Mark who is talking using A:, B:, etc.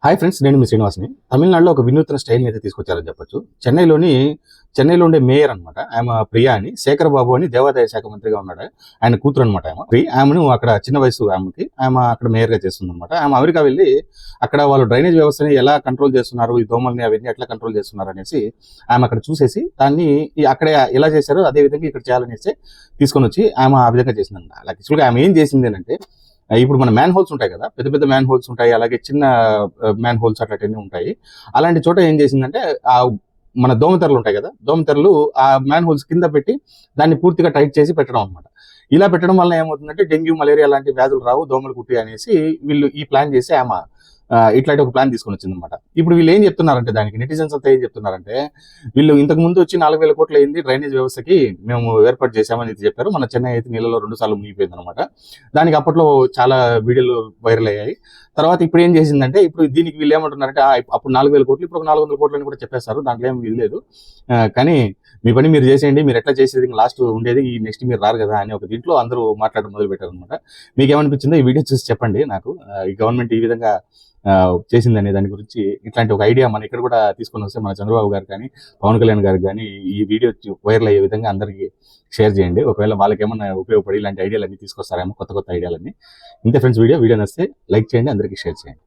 A: Hi friends, నేను మీ శ్రీనివాస్ని. తమిళనాడులో ఒక వినూత్న స్టైల్ని అయితే తీసుకొచ్చారని చెప్పొచ్చు. చెన్నైలో ఉండే మేయర్ అనమాట. ఆమె ప్రియా అని, శేఖర్ బాబు అని దేవాదాయ శాఖ మంత్రిగా ఉన్నాడు. ఆయన కూతురు అనమాట. ఆమెను అక్కడ చిన్న వయసు ఆమె అక్కడ మేయర్గా చేస్తుంది అనమాట. ఆమె అమెరికా వెళ్ళి అక్కడ వాళ్ళు డ్రైనేజ్ వ్యవస్థని ఎలా కంట్రోల్ చేస్తున్నారు, ఈ దోమల్ని అవన్నీ ఎట్లా కంట్రోల్ చేస్తున్నారు అనేసి ఆమె అక్కడ చూసేసి దాన్ని అక్కడ ఎలా చేశారో అదే విధంగా ఇక్కడ చేయాలనేసి తీసుకొని వచ్చి ఆమె ఆ విధంగా చేసిందన్నమాట. యాక్చువల్గా ఆమె ఏం చేసింది అంటే, ఇప్పుడు మన మ్యాన్ హోల్స్ ఉంటాయి కదా, పెద్ద పెద్ద మ్యాన్ హోల్స్ ఉంటాయి, అలాగే చిన్న మ్యాన్ హోల్స్ అట్లాంటివన్నీ ఉంటాయి. అలాంటి చోట ఏం చేసిందంటే, ఆ మన దోమతెరలు ఉంటాయి కదా, దోమతెరలు ఆ మ్యాన్ హోల్స్ కింద పెట్టి దాన్ని పూర్తిగా టైట్ చేసి పెట్టడం అనమాట. ఇలా పెట్టడం వల్ల ఏమవుతుందంటే డెంగ్యూ, మలేరియా లాంటి వ్యాధులు రావు, దోమలు కుట్టి అనేసి వీళ్ళు ఈ ప్లాన్ చేసి ఆమె ఇట్లాంటి ఒక ప్లాన్ తీసుకొని వచ్చింది అనమాట. ఇప్పుడు వీళ్ళు ఏం చెప్తున్నారంటే, దానికి నెటిజన్స్ అంతా ఏం చెప్తున్నారంటే, వీళ్ళు ఇంతకు ముందు వచ్చి 4,000 కోట్లు అయింది డ్రైనేజ్ వ్యవస్థకి మేము ఏర్పాటు చేశామని చెప్పారు. మన చెన్నై అయితే నీళ్ళలో 2 సార్లు మునిగిపోయింది అనమాట. దానికి అప్పట్లో చాలా వీడియోలు వైరల్ అయ్యాయి. తర్వాత ఇప్పుడు ఏం చేసిందంటే, ఇప్పుడు దీనికి వీళ్ళు ఏమంటున్నారంటే, అప్పుడు 4,000 కోట్లు, ఇప్పుడు 400 కోట్లు అని కూడా చెప్పేస్తారు. దాంట్లో ఏం వీల్లేదు, కానీ మీ పని మీరు చేసేయండి, మీరు ఎట్లా చేసేది లాస్ట్ ఉండేది, ఈ నెక్స్ట్ మీరు రారు కదా అని ఒక దీంట్లో అందరూ మాట్లాడడం మొదలు పెట్టారు అనమాట. మీకు ఏమనిపించిందో ఈ వీడియో చూసి చెప్పండి నాకు. ఈ గవర్నమెంట్ ఈ విధంగా చేసిందనే దాని గురించి ఇట్లాంటి ఒక ఐడియా మన ఇక్కడ కూడా తీసుకొని వస్తే మన చంద్రబాబు గారు కానీ, పవన్ కళ్యాణ్ గారికి కానీ ఈ వీడియో వైరల్ అయ్యే విధంగా అందరికీ షేర్ చేయండి. ఒకవేళ వాళ్ళకి ఏమన్నా ఉపయోగపడి ఇలాంటి ఐడియాలన్నీ తీసుకొస్తారేమో, కొత్త కొత్త ఐడియాలన్నీ. ఇంతే ఫ్రెండ్స్, వీడియో నచ్చితే లైక్ చేయండి, అందరికీ షేర్ చేయండి.